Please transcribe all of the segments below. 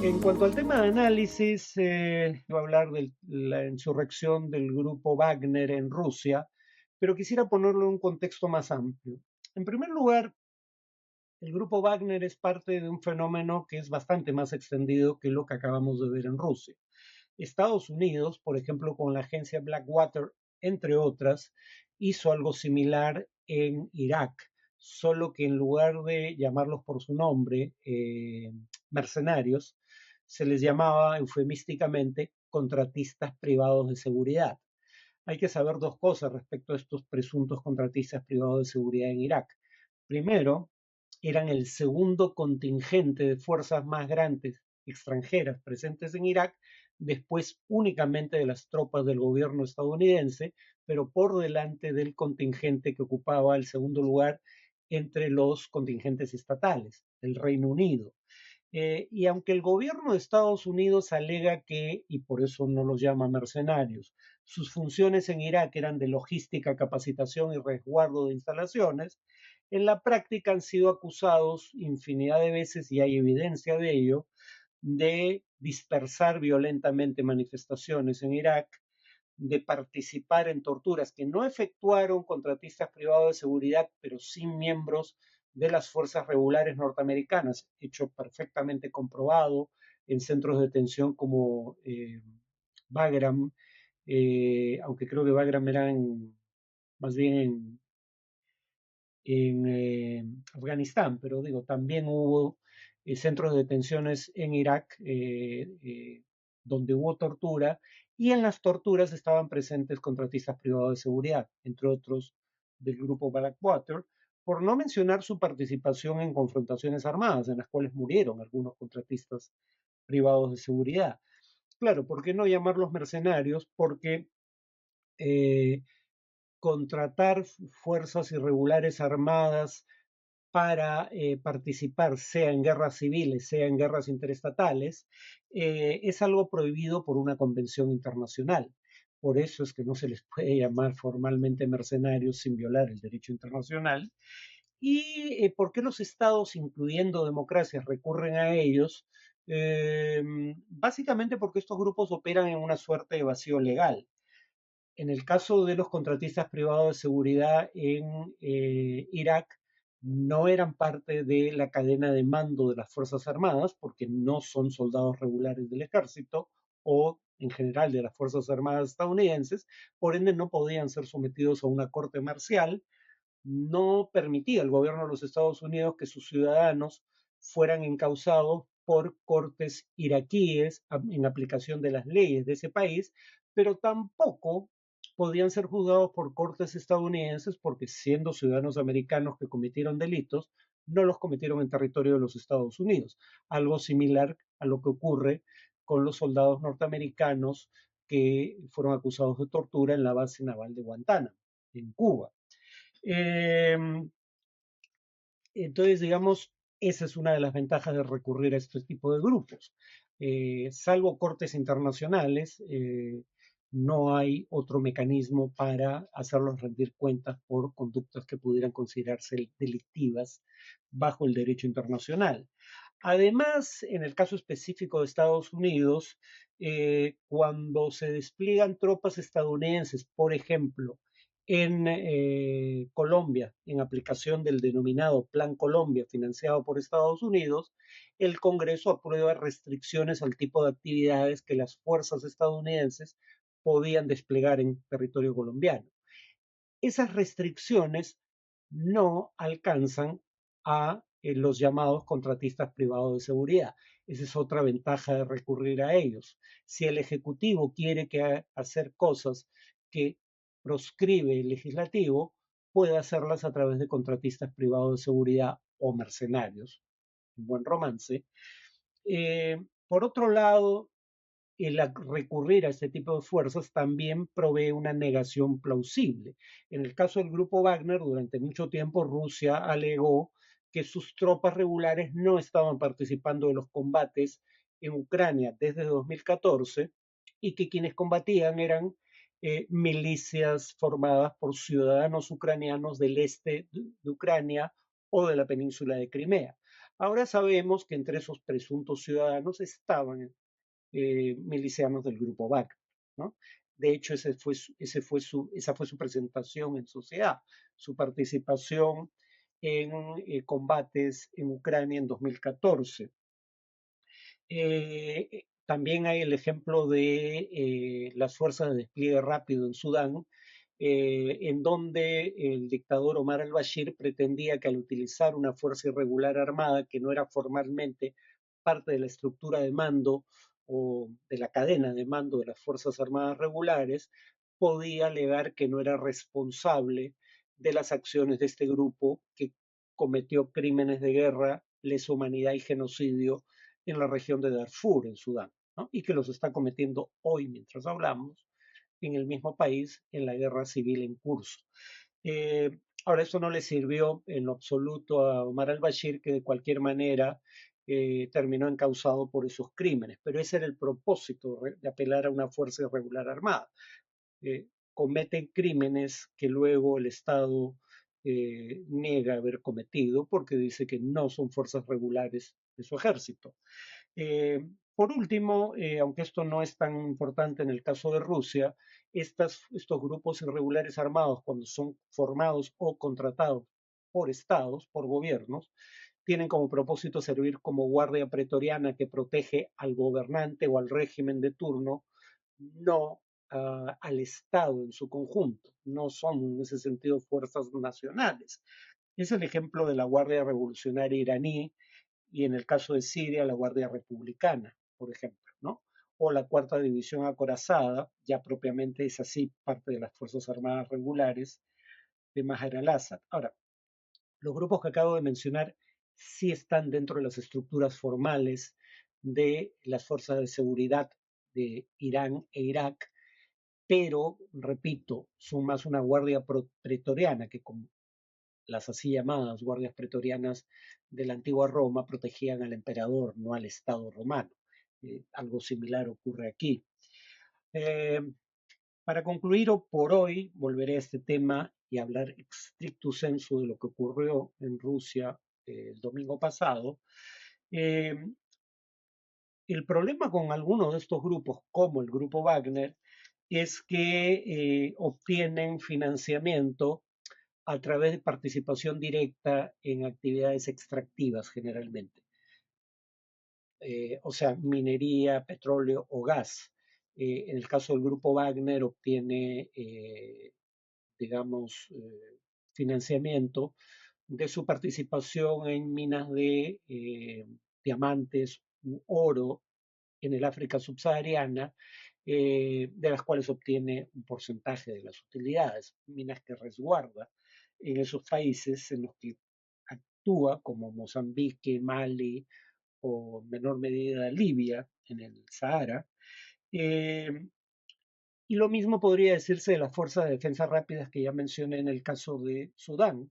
En cuanto al tema de análisis, voy a hablar de la insurrección del grupo Wagner en Rusia, pero quisiera ponerlo en un contexto más amplio. En primer lugar, el grupo Wagner es parte de un fenómeno que es bastante más extendido que lo que acabamos de ver en Rusia. Estados Unidos, por ejemplo, con la agencia Blackwater, entre otras, hizo algo similar en Irak, solo que en lugar de llamarlos por su nombre, mercenarios, se les llamaba eufemísticamente contratistas privados de seguridad. Hay que saber dos cosas respecto a estos presuntos contratistas privados de seguridad en Irak. Primero, eran el segundo contingente de fuerzas más grandes extranjeras presentes en Irak, después únicamente de las tropas del gobierno estadounidense, pero por delante del contingente que ocupaba el segundo lugar entre los contingentes estatales, el Reino Unido. Y aunque el gobierno de Estados Unidos alega que, y por eso no los llama mercenarios, sus funciones en Irak eran de logística, capacitación y resguardo de instalaciones, en la práctica han sido acusados infinidad de veces, y hay evidencia de ello, de dispersar violentamente manifestaciones en Irak, de participar en torturas que no efectuaron contratistas privados de seguridad, pero sí miembros de las fuerzas regulares norteamericanas, hecho perfectamente comprobado en centros de detención como Bagram, aunque creo que Bagram era más bien en Afganistán, pero digo, también hubo centros de detenciones en Irak donde hubo tortura, y en las torturas estaban presentes contratistas privados de seguridad, entre otros del grupo Blackwater, por no mencionar su participación en confrontaciones armadas, en las cuales murieron algunos contratistas privados de seguridad. Claro, ¿por qué no llamarlos mercenarios? Porque eh, contratar fuerzas irregulares armadas para participar, sea en guerras civiles, sea en guerras interestatales, es algo prohibido por una convención internacional. Por eso es que no se les puede llamar formalmente mercenarios sin violar el derecho internacional. ¿Y por qué los estados, incluyendo democracias, recurren a ellos? Básicamente porque estos grupos operan en una suerte de vacío legal. En el caso de los contratistas privados de seguridad en Irak, no eran parte de la cadena de mando de las Fuerzas Armadas, porque no son soldados regulares del ejército o en general de las Fuerzas Armadas estadounidenses, por ende no podían ser sometidos a una corte marcial. No permitía el gobierno de los Estados Unidos que sus ciudadanos fueran encausados por cortes iraquíes en aplicación de las leyes de ese país, pero tampoco podían ser juzgados por cortes estadounidenses porque, siendo ciudadanos americanos que cometieron delitos, no los cometieron en territorio de los Estados Unidos. Algo similar a lo que ocurre con los soldados norteamericanos que fueron acusados de tortura en la base naval de Guantánamo, en Cuba. Eh, entonces, digamos, esa es una de las ventajas de recurrir a este tipo de grupos. Salvo cortes internacionales, no hay otro mecanismo para hacerlos rendir cuentas por conductas que pudieran considerarse delictivas bajo el derecho internacional. Además, en el caso específico de Estados Unidos, cuando se despliegan tropas estadounidenses, por ejemplo, en Colombia, en aplicación del denominado Plan Colombia, financiado por Estados Unidos, el Congreso aprueba restricciones al tipo de actividades que las fuerzas estadounidenses podían desplegar en territorio colombiano. Esas restricciones no alcanzan a los llamados contratistas privados de seguridad. Esa es otra ventaja de recurrir a ellos. Si el Ejecutivo quiere hacer cosas que proscribe el legislativo, puede hacerlas a través de contratistas privados de seguridad o mercenarios. Un buen romance. Por otro lado, el recurrir a este tipo de fuerzas también provee una negación plausible. En el caso del grupo Wagner, durante mucho tiempo Rusia alegó que sus tropas regulares no estaban participando de los combates en Ucrania desde 2014 y que quienes combatían eran milicias formadas por ciudadanos ucranianos del este de Ucrania o de la península de Crimea. Ahora sabemos que entre esos presuntos ciudadanos estaban milicianos del grupo Wagner, ¿no? De hecho, esa fue su presentación en sociedad, su participación en combates en Ucrania en 2014. También hay el ejemplo de las fuerzas de despliegue rápido en Sudán, en donde el dictador Omar al-Bashir pretendía que al utilizar una fuerza irregular armada que no era formalmente parte de la estructura de mando o de la cadena de mando de las Fuerzas Armadas regulares, podía alegar que no era responsable de las acciones de este grupo que cometió crímenes de guerra, lesa humanidad y genocidio en la región de Darfur, en Sudán, ¿no? Y que los está cometiendo hoy mientras hablamos en el mismo país en la guerra civil en curso. Eh, Ahora, eso no le sirvió en lo absoluto a Omar al-Bashir, que de cualquier manera terminó encausado por esos crímenes, pero ese era el propósito de apelar a una fuerza irregular armada. Cometen crímenes que luego el Estado niega haber cometido porque dice que no son fuerzas regulares de su ejército. Por último, aunque esto no es tan importante en el caso de Rusia, estos grupos irregulares armados, cuando son formados o contratados por estados, por gobiernos, tienen como propósito servir como guardia pretoriana que protege al gobernante o al régimen de turno, no al Estado en su conjunto. No son en ese sentido fuerzas nacionales. Es el ejemplo de la Guardia Revolucionaria iraní, y en el caso de Siria, la Guardia Republicana, por ejemplo, ¿no? O la Cuarta División Acorazada, ya propiamente es así parte de las Fuerzas Armadas Regulares de Maher al-Assad. Ahora, los grupos que acabo de mencionar sí están dentro de las estructuras formales de las fuerzas de seguridad de Irán e Irak, pero, repito, son más una guardia pretoriana que, como las así llamadas guardias pretorianas de la antigua Roma, protegían al emperador, no al Estado romano. Algo similar ocurre aquí. Eh, para concluir por hoy, volveré a este tema y hablar estricto sensu de lo que ocurrió en Rusia el domingo pasado. Eh, el problema con algunos de estos grupos, como el grupo Wagner, es que obtienen financiamiento a través de participación directa en actividades extractivas generalmente, o sea, minería, petróleo o gas. En el caso del grupo Wagner obtiene, digamos, financiamiento de su participación en minas de diamantes u oro en el África subsahariana, de las cuales obtiene un porcentaje de las utilidades, minas que resguarda en esos países en los que actúa, como Mozambique, Mali o en menor medida Libia, en el Sahara. Eh, y lo mismo podría decirse de las fuerzas de defensa rápidas que ya mencioné en el caso de Sudán,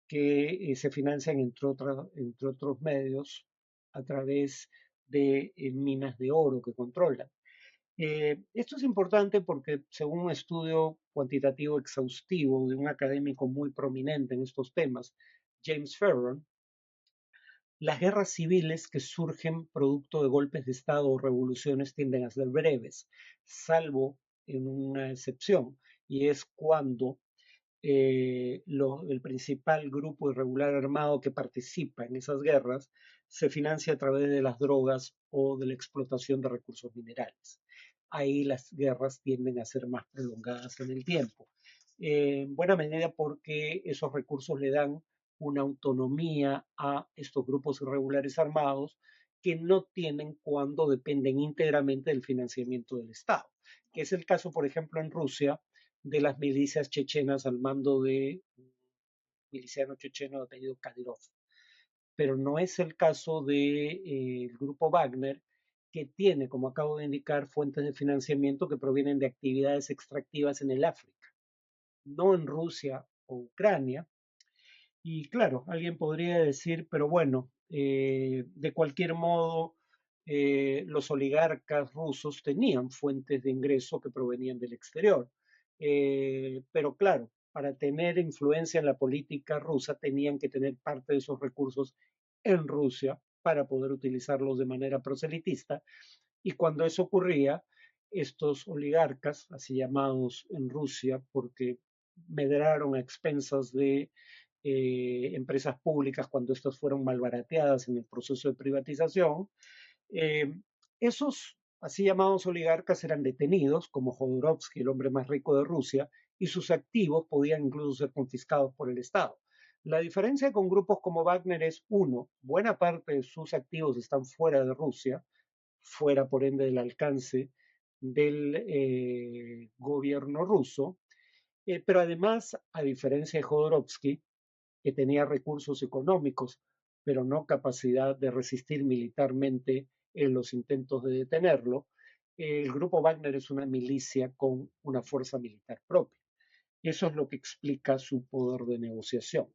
que se financian, entre otros medios, a través de minas de oro que controlan. Esto es importante porque, según un estudio cuantitativo exhaustivo de un académico muy prominente en estos temas, James Ferron, las guerras civiles que surgen producto de golpes de Estado o revoluciones tienden a ser breves, salvo en una excepción, y es cuando el principal grupo irregular armado que participa en esas guerras se financia a través de las drogas o de la explotación de recursos minerales. Ahí las guerras tienden a ser más prolongadas en el tiempo, en buena medida porque esos recursos le dan una autonomía a estos grupos irregulares armados que no tienen cuando dependen íntegramente del financiamiento del Estado, que es el caso, por ejemplo, en Rusia, de las milicias chechenas al mando de un miliciano checheno de apellido Kadyrov. Pero no es el caso del grupo Wagner, que tiene, como acabo de indicar, fuentes de financiamiento que provienen de actividades extractivas en el África, no en Rusia o Ucrania. Y claro, alguien podría decir, pero bueno, de cualquier modo, los oligarcas rusos tenían fuentes de ingreso que provenían del exterior. Pero claro, para tener influencia en la política rusa tenían que tener parte de esos recursos en Rusia para poder utilizarlos de manera proselitista. Y cuando eso ocurría, estos oligarcas, así llamados en Rusia, porque medraron a expensas de empresas públicas cuando estas fueron malbarateadas en el proceso de privatización, eh, esos así llamados oligarcas eran detenidos, como Jodorowsky, el hombre más rico de Rusia, y sus activos podían incluso ser confiscados por el Estado. La diferencia con grupos como Wagner es, uno, buena parte de sus activos están fuera de Rusia, fuera por ende del alcance del gobierno ruso, pero además, a diferencia de Jodorowsky, que tenía recursos económicos, pero no capacidad de resistir militarmente en los intentos de detenerlo, el grupo Wagner es una milicia con una fuerza militar propia. Y eso es lo que explica su poder de negociación.